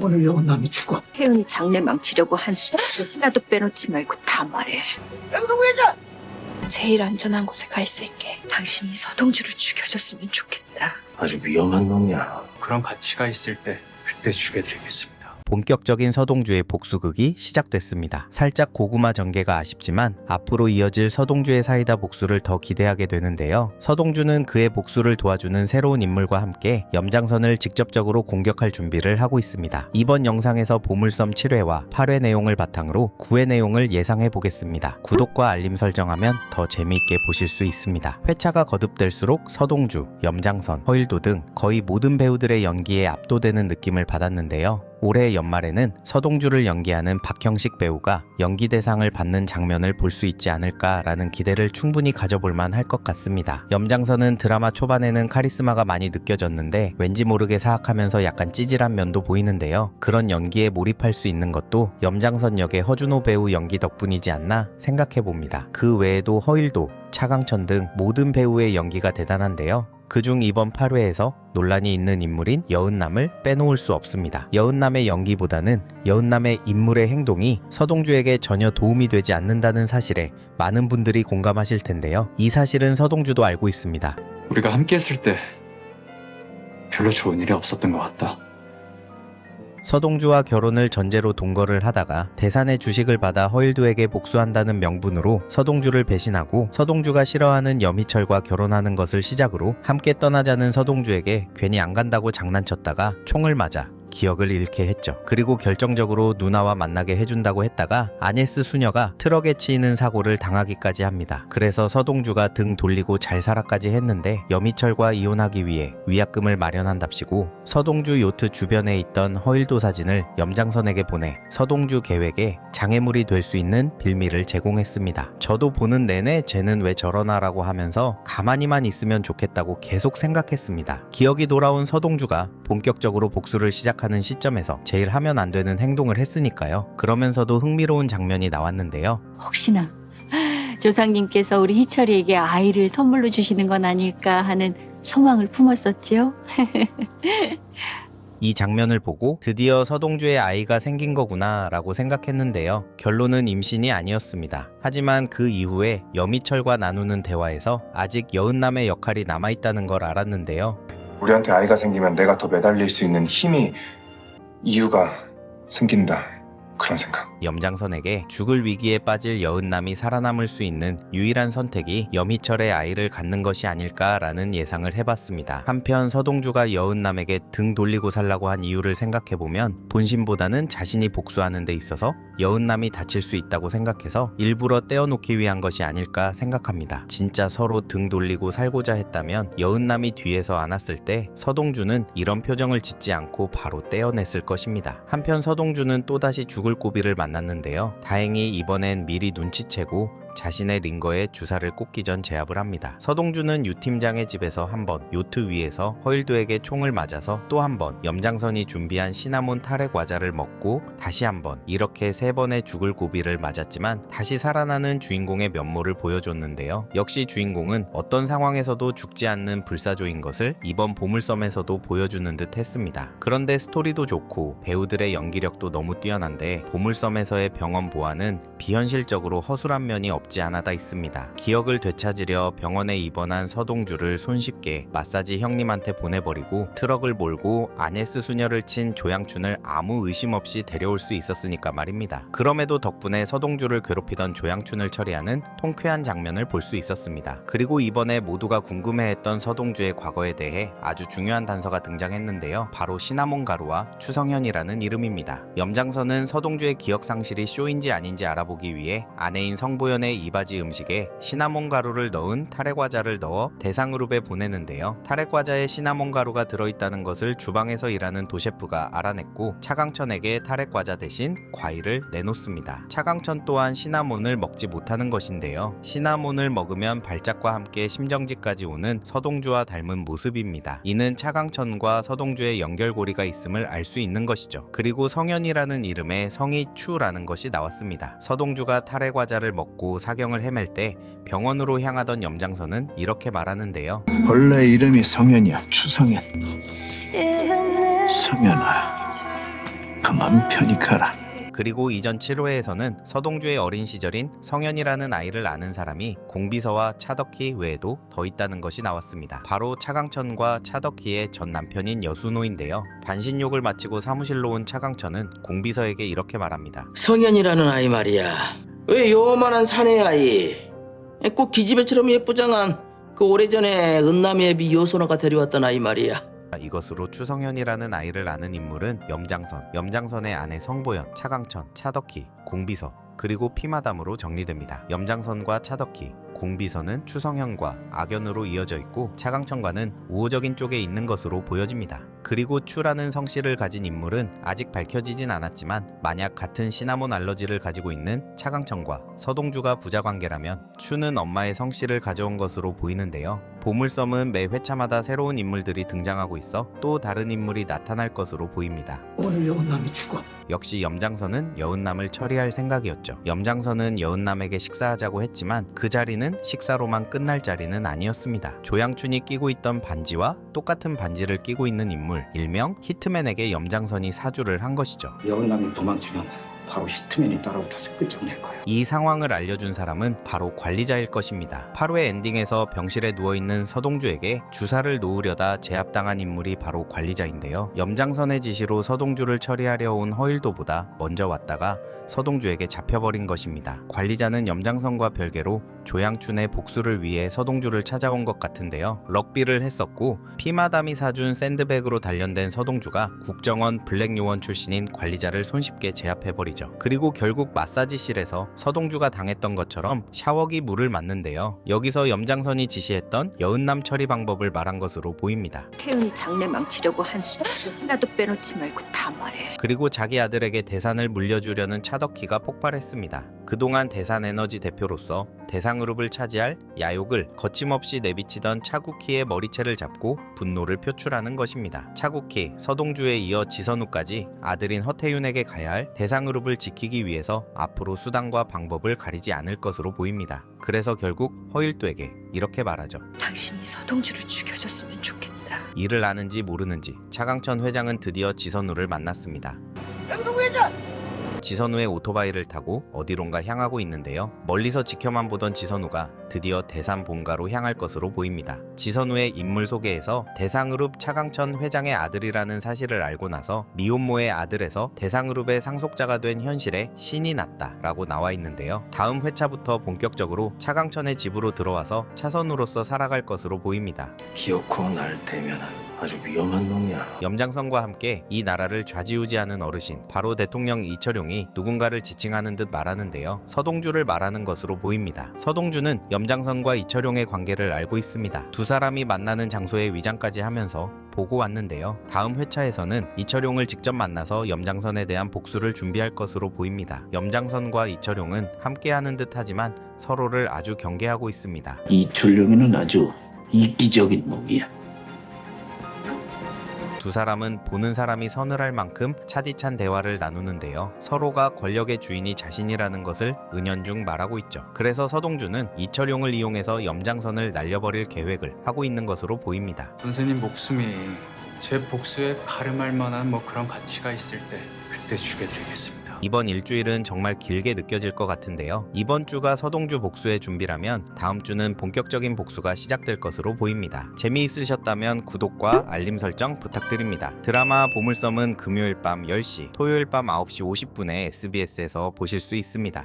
오늘 여운남이 죽어. 태윤이 장래 망치려고 한 숫자를 하나도 빼놓지 말고 다 말해. 여기서 구해줘. 제일 안전한 곳에 가 있을게. 당신이 서동주를 죽여줬으면 좋겠다. 아주 위험한 놈이야. 그런 가치가 있을 때 그때 죽여드리겠습니다. 본격적인 서동주의 복수극이 시작됐습니다. 살짝 고구마 전개가 아쉽지만 앞으로 이어질 서동주의 사이다 복수를 더 기대하게 되는데요. 서동주는 그의 복수를 도와주는 새로운 인물과 함께 염장선을 직접적으로 공격할 준비를 하고 있습니다. 이번 영상에서 보물섬 7회와 8회 내용을 바탕으로 9회 내용을 예상해 보겠습니다. 구독과 알림 설정하면 더 재미있게 보실 수 있습니다. 회차가 거듭될수록 서동주, 염장선, 허일도 등 거의 모든 배우들의 연기에 압도되는 느낌을 받았는데요. 올해 연말에는 서동주를 연기하는 박형식 배우가 연기 대상을 받는 장면을 볼 수 있지 않을까라는 기대를 충분히 가져볼만 할 것 같습니다. 염장선은 드라마 초반에는 카리스마가 많이 느껴졌는데 왠지 모르게 사악하면서 약간 찌질한 면도 보이는데요. 그런 연기에 몰입할 수 있는 것도 염장선 역의 허준호 배우 연기 덕분이지 않나 생각해봅니다. 그 외에도 허일도, 차강천 등 모든 배우의 연기가 대단한데요. 그중 이번 8회에서 논란이 있는 인물인 여은남을 빼놓을 수 없습니다. 여은남의 연기보다는 여은남의 인물의 행동이 서동주에게 전혀 도움이 되지 않는다는 사실에 많은 분들이 공감하실 텐데요. 이 사실은 서동주도 알고 있습니다. 우리가 함께 했을 때 별로 좋은 일이 없었던 것 같다. 서동주와 결혼을 전제로 동거를 하다가 대산의 주식을 받아 허일도에게 복수한다는 명분으로 서동주를 배신하고 서동주가 싫어하는 염희철과 결혼하는 것을 시작으로 함께 떠나자는 서동주에게 괜히 안 간다고 장난쳤다가 총을 맞아 기억을 잃게 했죠. 그리고 결정적으로 누나와 만나게 해준다고 했다가 아네스 수녀가 트럭에 치이는 사고를 당하기까지 합니다. 그래서 서동주가 등 돌리고 잘 살아까지 했는데 염희철과 이혼하기 위해 위약금을 마련한답시고 서동주 요트 주변에 있던 허일도 사진을 염장선에게 보내 서동주 계획에 장애물이 될 수 있는 빌미를 제공했습니다. 저도 보는 내내 쟤는 왜 저러나라고 하면서 가만히만 있으면 좋겠다고 계속 생각했습니다. 기억이 돌아온 서동주가 본격적으로 복수를 시작하는 시점에서 제일 하면 안 되는 행동을 했으니까요. 그러면서도 흥미로운 장면이 나왔는데요. 혹시나 조상님께서 우리 희철이에게 아이를 선물로 주시는 건 아닐까 하는 소망을 품었었지요. 이 장면을 보고 드디어 서동주의 아이가 생긴 거구나 라고 생각했는데요. 결론은 임신이 아니었습니다. 하지만 그 이후에 염희철과 나누는 대화에서 아직 여은남의 역할이 남아있다는 걸 알았는데요. 우리한테 아이가 생기면 내가 더 매달릴 수 있는 힘이, 이유가 생긴다. 그런 생각. 염장선에게 죽을 위기에 빠질 여은남이 살아남을 수 있는 유일한 선택이 염희철의 아이를 갖는 것이 아닐까라는 예상을 해봤습니다. 한편 서동주가 여은남에게 등 돌리고 살라고 한 이유를 생각해보면 본심보다는 자신이 복수하는 데 있어서 여은남이 다칠 수 있다고 생각해서 일부러 떼어놓기 위한 것이 아닐까 생각합니다. 진짜 서로 등 돌리고 살고자 했다면 여은남이 뒤에서 안았을 때 서동주는 이런 표정을 짓지 않고 바로 떼어냈을 것입니다. 한편 서동주는 또다시 죽을 고비를 만났는데요. 다행히 이번엔 미리 눈치채고 자신의 링거에 주사를 꽂기 전 제압을 합니다. 서동주는 유 팀장의 집에서 한 번, 요트 위에서 허일도에게 총을 맞아서 또 한 번, 염장선이 준비한 시나몬 타레 과자를 먹고 다시 한 번, 이렇게 3번의 죽을 고비를 맞았지만 다시 살아나는 주인공의 면모를 보여줬는데요. 역시 주인공은 어떤 상황에서도 죽지 않는 불사조인 것을 이번 보물섬에서도 보여주는 듯 했습니다. 그런데 스토리도 좋고 배우들의 연기력도 너무 뛰어난데 보물섬에서의 병원 보안은 비현실적으로 허술한 면이 없지 않아다 있습니다. 기억을 되찾으려 병원에 입원한 서동주를 손쉽게 마사지 형님한테 보내버리고 트럭을 몰고 아네스 수녀를 친 조양춘을 아무 의심 없이 데려올 수 있었으니까 말입니다. 그럼에도 덕분에 서동주를 괴롭히던 조양춘을 처리하는 통쾌한 장면을 볼 수 있었습니다. 그리고 이번에 모두가 궁금해했던 서동주의 과거에 대해 아주 중요한 단서가 등장했는데요. 바로 시나몬 가루와 추성현이라는 이름입니다. 염장선은 서동주의 기억 상실이 쇼인지 아닌지 알아보기 위해 아내인 성보연의 이바지 음식에 시나몬 가루를 넣은 타레 과자를 넣어 대상그룹에 보내는데요. 타레 과자에 시나몬 가루가 들어있다는 것을 주방에서 일하는 도셰프가 알아냈고 차강천에게 타레 과자 대신 과일을 내놓습니다. 차강천 또한 시나몬을 먹지 못하는 것인데요. 시나몬을 먹으면 발작과 함께 심정지까지 오는 서동주와 닮은 모습입니다. 이는 차강천과 서동주의 연결고리가 있음을 알 수 있는 것이죠. 그리고 성현이라는 이름에 성이 추라는 것이 나왔습니다. 서동주가 타레 과자를 먹고 사경을 헤맬 때 병원으로 향하던 염장선은 이렇게 말하는데요. 원래 이름이 성현이야. 추성현. 성현아, 그만 편히 가라. 그리고 이전 7회에서는 서동주의 어린 시절인 성현이라는 아이를 아는 사람이 공비서와 차덕희 외에도 더 있다는 것이 나왔습니다. 바로 차강천과 차덕희의 전 남편인 여순호인데요. 반신욕을 마치고 사무실로 온 차강천은 공비서에게 이렇게 말합니다. 성현이라는 아이 말이야. 왜 요만한 사내 아이? 꼭 기집애처럼 예쁘장한 그 오래전에 은남의 애비 여순호가 데려왔던 아이 말이야. 이것으로 추성현이라는 아이를 아는 인물은 염장선, 염장선의 아내 성보연, 차강천, 차덕희, 공비서, 그리고 피마담으로 정리됩니다. 염장선과 차덕희, 공비서는 추성현과 악연으로 이어져 있고 차강천과는 우호적인 쪽에 있는 것으로 보여집니다. 그리고 추라는 성씨를 가진 인물은 아직 밝혀지진 않았지만 만약 같은 시나몬 알러지를 가지고 있는 차강천과 서동주가 부자관계라면 추는 엄마의 성씨를 가져온 것으로 보이는데요. 보물섬은 매 회차마다 새로운 인물들이 등장하고 있어 또 다른 인물이 나타날 것으로 보입니다. 오늘 여운남이 죽어. 역시 염장선은 여운남을 처리할 생각이었죠. 염장선은 여운남에게 식사하자고 했지만 그 자리는 식사로만 끝날 자리는 아니었습니다. 조양춘이 끼고 있던 반지와 똑같은 반지를 끼고 있는 인물, 일명 히트맨에게 염장선이 사주를 한 것이죠. 여운남이 도망치면 바로 히트맨이 따라붙어서 끝장낼 거야. 이 상황을 알려준 사람은 바로 관리자일 것입니다. 8회 엔딩에서 병실에 누워있는 서동주에게 주사를 놓으려다 제압당한 인물이 바로 관리자인데요. 염장선의 지시로 서동주를 처리하려 온 허일도보다 먼저 왔다가 서동주에게 잡혀버린 것입니다. 관리자는 염장선과 별개로 조양춘의 복수를 위해 서동주를 찾아온 것 같은데요. 럭비를 했었고 피마담이 사준 샌드백으로 단련된 서동주가 국정원 블랙요원 출신인 관리자를 손쉽게 제압해버리죠. 그리고 결국 마사지실에서 서동주가 당했던 것처럼 샤워기 물을 맞는데요. 여기서 염장선이 지시했던 여은남 처리 방법을 말한 것으로 보입니다. 태윤이 장래 망치려고 한 수 하나도 빼놓지 말고 다 말해. 그리고 자기 아들에게 대산을 물려주려는 차덕희가 폭발했습니다. 그동안 대산에너지 대표로서 대상그룹을 차지할 야욕을 거침없이 내비치던 차국희의 머리채를 잡고 분노를 표출하는 것입니다. 차국희, 서동주에 이어 지선우까지 아들인 허태윤에게 가야 할 대상그룹을 지키기 위해서 앞으로 수단과 방법을 가리지 않을 것으로 보입니다. 그래서 결국 허일도에게 이렇게 말하죠. 당신이 서동주를 죽여줬으면 좋겠다. 이를 아는지 모르는지 차강천 회장은 드디어 지선우를 만났습니다. 여기서 회장! 지선우의 오토바이를 타고 어디론가 향하고 있는데요. 멀리서 지켜만 보던 지선우가 드디어 대산 본가로 향할 것으로 보입니다. 지선우의 인물 소개에서 대상그룹 차강천 회장의 아들이라는 사실을 알고 나서 미혼모의 아들에서 대상그룹의 상속자가 된 현실에 신이 났다 라고 나와 있는데요. 다음 회차부터 본격적으로 차강천의 집으로 들어와서 차선우로서 살아갈 것으로 보입니다. 기어코 날 대면한 아주 위험한 놈이야. 염장선과 함께 이 나라를 좌지우지하는 어르신, 바로 대통령 이철용이 누군가를 지칭하는 듯 말하는데요. 서동주를 말하는 것으로 보입니다. 서동주는 염장선과 이철용의 관계를 알고 있습니다. 두 사람이 만나는 장소에 위장까지 하면서 보고 왔는데요. 다음 회차에서는 이철용을 직접 만나서 염장선에 대한 복수를 준비할 것으로 보입니다. 염장선과 이철용은 함께하는 듯 하지만 서로를 아주 경계하고 있습니다. 이철용이는 아주 이기적인 놈이야. 두 사람은 보는 사람이 서늘할 만큼 차디찬 대화를 나누는데요. 서로가 권력의 주인이 자신이라는 것을 은연중 말하고 있죠. 그래서 서동주는 이철용을 이용해서 염장선을 날려버릴 계획을 하고 있는 것으로 보입니다. 선생님 목숨이 제 복수에 가름할 만한 그런 가치가 있을 때 그때 죽여드리겠습니다. 이번 일주일은 정말 길게 느껴질 것 같은데요. 이번 주가 서동주 복수의 준비라면 다음 주는 본격적인 복수가 시작될 것으로 보입니다. 재미있으셨다면 구독과 알림 설정 부탁드립니다. 드라마 보물섬은 금요일 밤 10시, 토요일 밤 9시 50분에 SBS에서 보실 수 있습니다.